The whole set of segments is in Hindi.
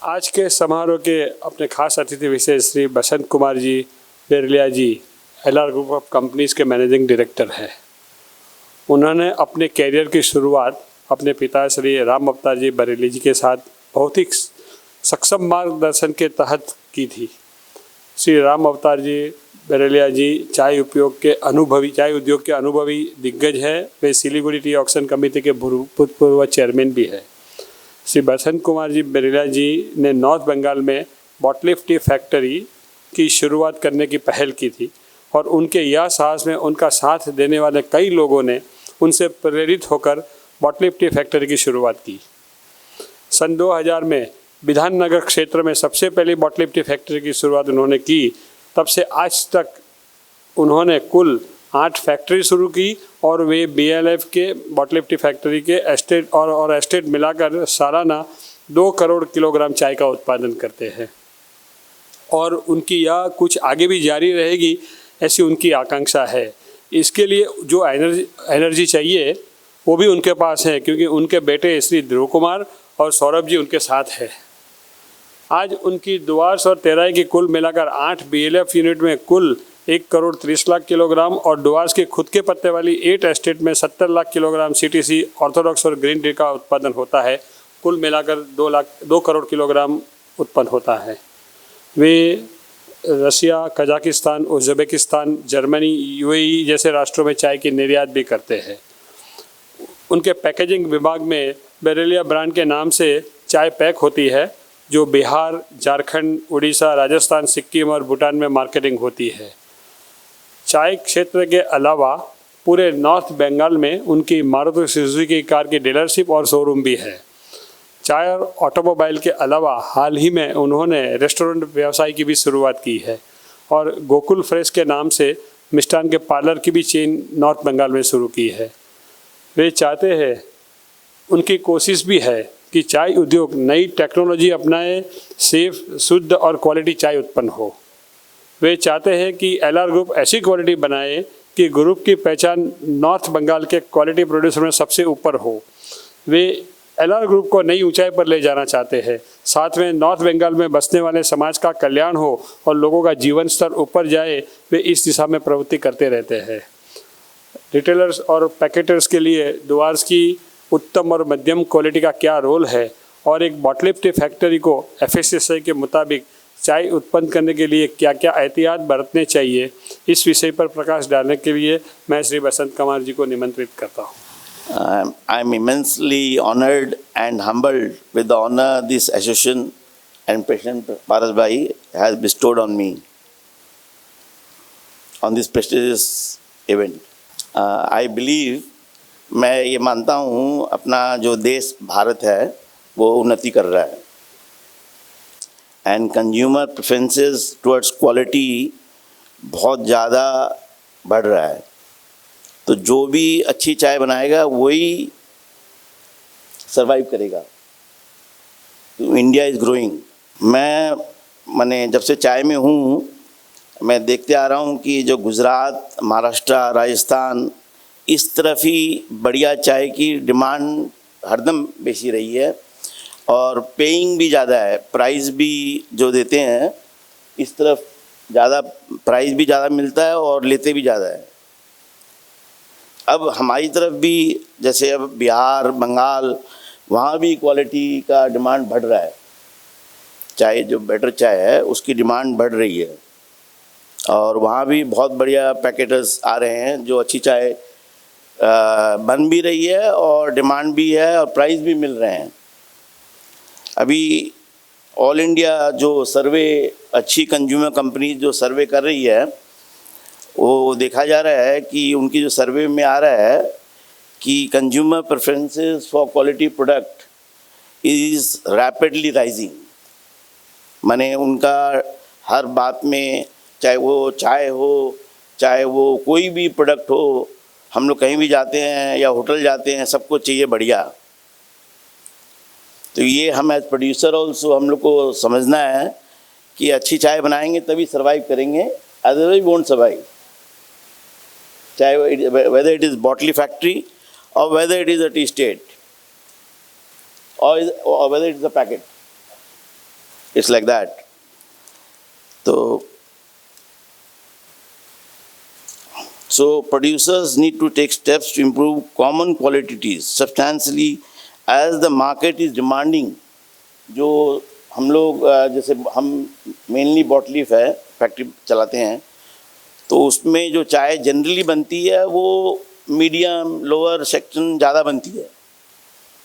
आज के समारोह के अपने खास अतिथि विशेष श्री बसंत कुमार जी बेरलिया जी एलआर ग्रुप ऑफ कंपनीज के मैनेजिंग डायरेक्टर हैं। उन्होंने अपने कैरियर की शुरुआत अपने पिता श्री राम अवतार जी बरेली जी के साथ बहुत ही सक्षम मार्गदर्शन के तहत की थी। श्री राम अवतार जी बरेलिया जी चाय उद्योग के अनुभवी दिग्गज है। वे सिलीगुड़ी टी ऑक्शन कमेटी के भूतपूर्व चेयरमैन भी है। श्री बसंत कुमार जी बरेलिया जी ने नॉर्थ बंगाल में बॉटलिफ टी फैक्ट्री की शुरुआत करने की पहल की थी और उनके यह साहस में उनका साथ देने वाले कई लोगों ने उनसे प्रेरित होकर बॉटलिफ टी फैक्ट्री की शुरुआत की। सन 2000 में विधाननगर क्षेत्र में सबसे पहली बॉटलिफ टी फैक्ट्री की शुरुआत उन्होंने की। तब से आज तक उन्होंने कुल 8 फैक्ट्री शुरू की और वे बीएलएफ के बॉटलिफ टी फैक्ट्री के एस्टेट मिलाकर सालाना 2 करोड़ किलोग्राम चाय का उत्पादन करते हैं और उनकी यह कुछ आगे भी जारी रहेगी ऐसी उनकी आकांक्षा है। इसके लिए जो एनर्जी चाहिए वो भी उनके पास है, क्योंकि उनके बेटे श्री ध्रुव कुमार और सौरभ जी उनके साथ है। आज उनकी डुआर्स और तेराई की कुल मिलाकर 8 बीएलएफ यूनिट में कुल 1 करोड़ 30 लाख किलोग्राम और डुआर्स के खुद के पत्ते वाली 8 एस्टेट में 70 लाख किलोग्राम सीटीसी ऑर्थोडॉक्स और ग्रीन टी का उत्पादन होता है। कुल मिलाकर 2 करोड़ किलोग्राम उत्पन्न होता है। वे रसिया, कजाकिस्तान, उज़्बेकिस्तान, जर्मनी, यूएई जैसे राष्ट्रों में चाय की निर्यात भी करते हैं। उनके पैकेजिंग विभाग में बरेलिया ब्रांड के नाम से चाय पैक होती है, जो बिहार, झारखंड, उड़ीसा, राजस्थान, सिक्किम और भूटान में मार्केटिंग होती है। चाय क्षेत्र के अलावा पूरे नॉर्थ बंगाल में उनकी मारुति सुजुकी कार की डीलरशिप और शोरूम भी है। चाय और ऑटोमोबाइल के अलावा हाल ही में उन्होंने रेस्टोरेंट व्यवसाय की भी शुरुआत की है और गोकुल फ्रेश के नाम से मिष्ठान के पार्लर की भी चेन नॉर्थ बंगाल में शुरू की है। वे चाहते हैं, उनकी कोशिश भी है कि चाय उद्योग नई टेक्नोलॉजी अपनाए, सेफ, शुद्ध और क्वालिटी चाय उत्पन्न हो। वे चाहते हैं कि एलआर ग्रुप ऐसी क्वालिटी बनाए कि ग्रुप की पहचान नॉर्थ बंगाल के क्वालिटी प्रोड्यूसर में सबसे ऊपर हो। वे एलआर ग्रुप को नई ऊंचाई पर ले जाना चाहते हैं। साथ में नॉर्थ बंगाल में बसने वाले समाज का कल्याण हो और लोगों का जीवन स्तर ऊपर जाए, वे इस दिशा में प्रवृत्ति करते रहते हैं। रिटेलर्स और पैकेटर्स के लिए डुआर्स की उत्तम और मध्यम क्वालिटी का क्या रोल है और एक बॉटलिफ टी फैक्ट्री को एफएसएसआई के मुताबिक चाय उत्पन्न करने के लिए क्या क्या एहतियात बरतने चाहिए, इस विषय पर प्रकाश डालने के लिए मैं श्री बसंत कुमार जी को निमंत्रित करता हूँ। I am immensely honored and humbled with the honor this association and President Paras Bhai has bestowed on me on this prestigious event. I believe, मैं ये मानता हूँ अपना जो देश भारत है वो उन्नति कर रहा है and consumer preferences towards quality बहुत ज़्यादा बढ़ रहा है। तो जो भी अच्छी चाय बनाएगा वही सरवाइव करेगा। तो इंडिया इज़ ग्रोइंग। मैंने जब से चाय में हूँ मैं देखते आ रहा हूँ कि जो गुजरात, महाराष्ट्र, राजस्थान इस तरफ ही बढ़िया चाय की डिमांड हरदम बेची रही है और पेइंग भी ज़्यादा है। प्राइस भी जो देते हैं इस तरफ ज़्यादा, प्राइस भी ज़्यादा मिलता है और लेते भी ज़्यादा है। अब हमारी तरफ भी जैसे अब बिहार, बंगाल, वहाँ भी क्वालिटी का डिमांड बढ़ रहा है। चाय जो बेटर चाय है उसकी डिमांड बढ़ रही है और वहाँ भी बहुत बढ़िया पैकेटर्स आ रहे हैं जो अच्छी चाय बन भी रही है और डिमांड भी है और प्राइस भी मिल रहे हैं। अभी ऑल इंडिया जो सर्वे अच्छी कंज्यूमर कंपनी जो सर्वे कर रही है वो देखा जा रहा है कि उनकी जो सर्वे में आ रहा है कि consumer preferences for quality product is rapidly rising. माने उनका हर बात में, चाहे वो चाय हो, चाहे वो कोई भी प्रोडक्ट हो, हम लोग कहीं भी जाते हैं या होटल जाते हैं सबको चाहिए बढ़िया। तो ये हम एज प्रोड्यूसर ऑल्सो हम लोग को समझना है कि अच्छी चाय बनाएंगे तभी सर्वाइव करेंगे, अदरवाइज वोंट सर्वाइव। चाहे whether it is bottle factory or whether it is a tea state or whether it is a packet. It's like that. So producers need to take steps to improve common qualities substantially as the market is demanding. जो हम लोग जैसे हम मेनली बॉटलीफ है फैक्ट्री चलाते हैं, तो उसमें जो चाय जनरली बनती है वो मीडियम लोअर सेक्शन ज़्यादा बनती है.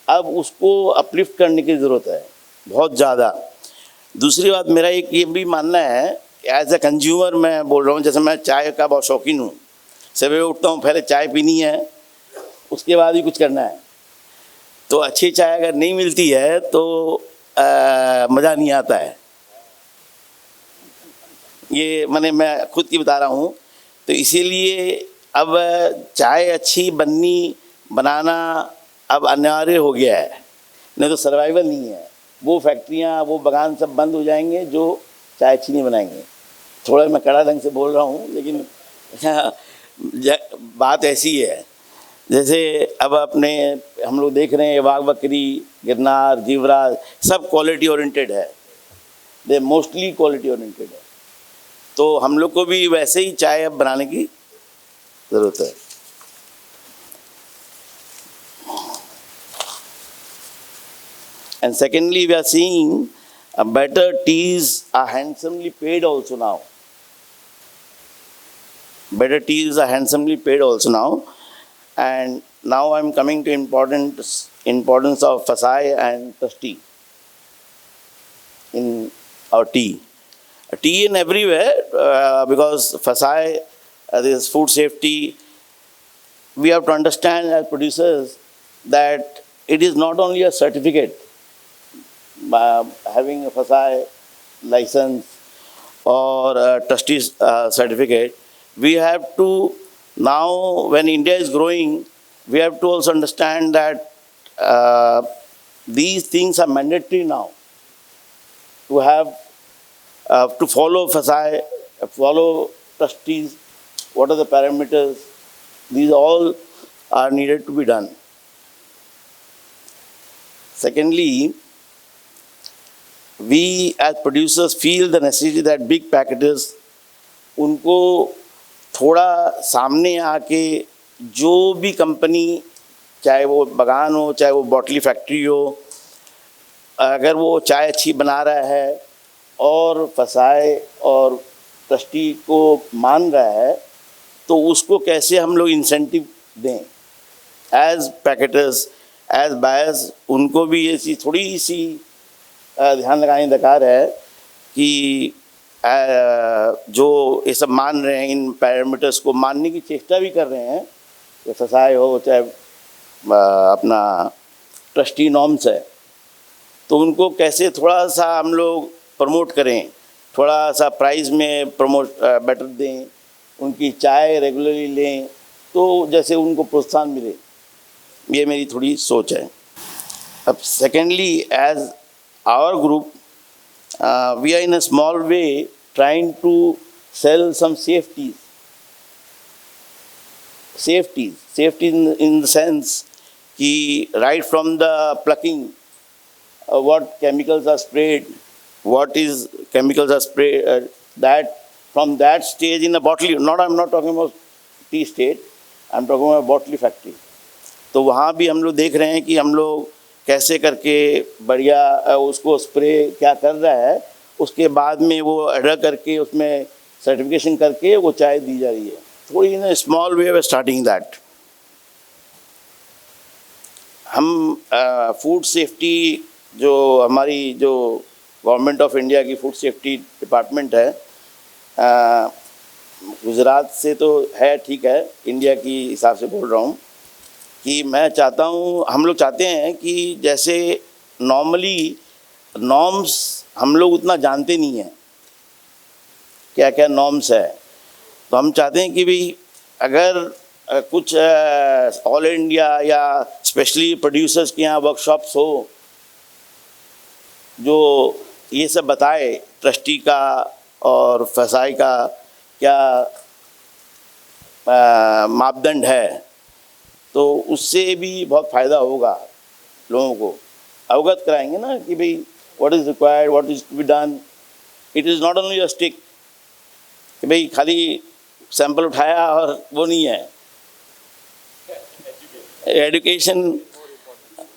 अब उसको अपलिफ्ट करने की ज़रूरत है बहुत ज़्यादा. दूसरी बात मेरा एक ये भी मानना है, एज ए कंज्यूमर मैं बोल रहा हूँ, जैसे मैं चाय का बहुत शौकीन हूँ, सवेरे उठता हूँ पहले चाय पीनी है, उसके बाद ही कुछ करना है. तो अच्छी चाय अगर नहीं मिलती है तो मज़ा नहीं आता है. ये मैं खुद की बता रहा हूँ. तो इसीलिए अब चाय अच्छी बनाना अब अनिवार्य हो गया है, नहीं तो सर्वाइवल नहीं है. वो फैक्ट्रियाँ वो बागान सब बंद हो जाएंगे जो चाय अच्छी नहीं बनाएंगे. थोड़ा मैं कड़ा ढंग से बोल रहा हूँ, लेकिन बात ऐसी है. जैसे अब हम लोग देख रहे हैं वाघ बकरी, गिरनार, जीवराज सब क्वालिटी ओरिएंटेड है. दे मोस्टली क्वालिटी ओरिएंटेड है. तो हम लोग को भी वैसे ही चाय अब बनाने की ज़रूरत है. And secondly, we are seeing better teas are handsomely paid also now. Better teas are handsomely paid also now. And now I'm coming to importance of Fasai and Trusty in our tea. Tea in everywhere, because Fasai, this food safety, we have to understand as producers that it is not only a certificate, having a Fasai license or a Trustee certificate. We have to now, when India is growing, we have to also understand that these things are mandatory now. To have, to follow Fasai, follow Trustees, what are the parameters, these all are needed to be done. Secondly, we as producers feel the necessity that big packeters, उनको थोड़ा सामने आके जो भी कंपनी, चाहे वो बागान हो चाहे वो बॉटली फैक्ट्री हो, अगर वो चाय अच्छी बना रहा है और फसाए और ट्रस्टी को मान रहा है, तो उसको कैसे हम लोग इंसेंटिव दें. एज पैकेटर्स, एज बायर्स, उनको भी ये चीज़ थोड़ी सी ध्यान लगाने दरकार है कि जो ये सब मान रहे हैं, इन पैरामीटर्स को मानने की चेष्टा भी कर रहे हैं, चाहे फसाए हो चाहे अपना ट्रस्टी नॉर्म्स है, तो उनको कैसे थोड़ा सा हम लोग प्रमोट करें, थोड़ा सा प्राइस में बेटर दें, उनकी चाय रेगुलरली लें, तो जैसे उनको प्रोत्साहन मिले. ये मेरी थोड़ी सोच है. अब secondly, as our group, we are in a small way trying to sell some safeties in the sense कि right from the plucking, what chemicals are sprayed, that from that stage in the bottle, I'm not talking about tea state, I'm talking about bottle factory. तो वहाँ भी हम लोग देख रहे हैं कि हम लोग कैसे करके बढ़िया उसको स्प्रे क्या कर रहा है, उसके बाद में वो ऑर्डर करके उसमें सर्टिफिकेशन करके वो चाय दी जा रही है. थोड़ी in small way of starting that. हम फूड सेफ्टी, जो हमारी जो गवर्नमेंट ऑफ इंडिया की फूड सेफ्टी डिपार्टमेंट है, गुजरात से तो है, ठीक है, इंडिया की हिसाब से बोल रहा हूँ, कि मैं चाहता हूँ, हम लोग चाहते हैं कि जैसे नॉर्मली नॉर्म्स हम लोग उतना जानते नहीं हैं क्या क्या नॉर्म्स है, तो हम चाहते हैं कि भाई अगर कुछ ऑल इंडिया या स्पेशली प्रोड्यूसर्स के यहाँ वर्कशॉप्स हो जो ये सब बताए ट्रस्टी का और फसाई का क्या मापदंड है, तो उससे भी बहुत फ़ायदा होगा. लोगों को अवगत कराएंगे ना कि भाई what is required, what is to be done. It is not only a stick कि भाई खाली सैंपल उठाया और वो नहीं है. एजुकेशन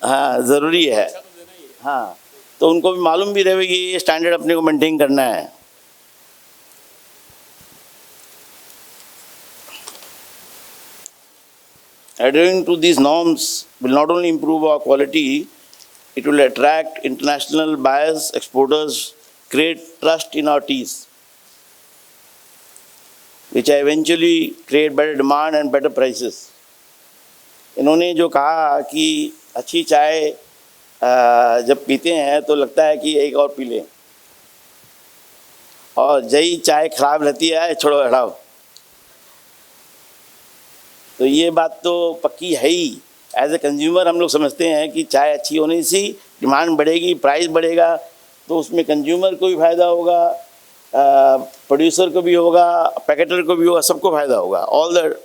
हाँ ज़रूरी है. हाँ, तो उनको भी मालूम भी रहे कि ये स्टैंडर्ड अपने को मेंटेन करना है. Adhering to these norms will not only improve our quality, it will attract international buyers, exporters, create trust in our teas, which eventually create better demand and better prices. इन्होंने जो कहा कि अच्छी चाय जब पीते हैं तो लगता है कि एक और पी लें, और जई चाय खराब रहती है छोड़ो हटाओ. तो ये बात तो पक्की है ही. एज ए कंज्यूमर हम लोग समझते हैं कि चाय अच्छी होने से डिमांड बढ़ेगी, प्राइस बढ़ेगा, तो उसमें कंज्यूमर को भी फ़ायदा होगा, प्रोड्यूसर को भी होगा, पैकेटर को भी होगा, सबको फ़ायदा होगा. ऑल द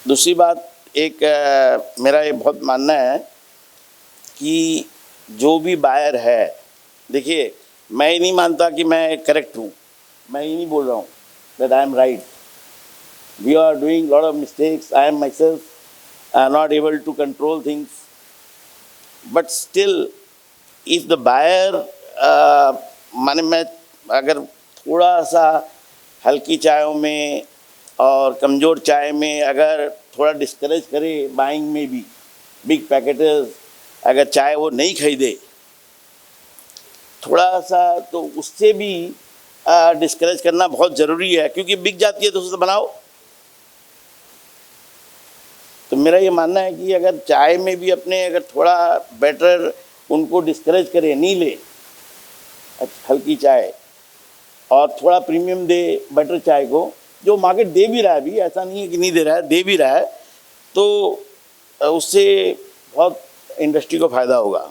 दूसरी बात एक मेरा ये बहुत मानना है कि जो भी बायर है, देखिए मैं ये नहीं मानता कि मैं करेक्ट हूँ, मैं ये नहीं बोल रहा हूँ that I am right. We are doing lot of mistakes. I am myself not able to control things. But still, if the buyer माने मैं अगर थोड़ा सा हल्की चायों में और कमज़ोर चाय में अगर थोड़ा डिस्करेज करे बाइंग में भी, बिग पैकेटर्स अगर चाय वो नहीं खरीदे थोड़ा सा, तो उससे भी डिस्करेज करना बहुत ज़रूरी है, क्योंकि बिक जाती है तो उससे बनाओ. तो मेरा ये मानना है कि अगर चाय में भी अपने अगर थोड़ा बेटर उनको डिस्करेज करे, नहीं ले हल्की चाय और थोड़ा प्रीमियम दे बेटर चाय को, जो मार्केट दे भी रहा है अभी, ऐसा नहीं है कि नहीं दे रहा है, दे भी रहा है, तो उससे बहुत इंडस्ट्री को फ़ायदा होगा.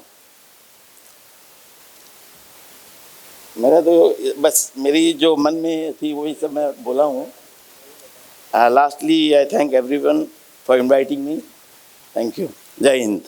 मेरा तो बस मेरी जो मन में थी वही सब मैं बोला हूँ. Lastly I thank everyone for inviting me. Thank you. जय हिंद.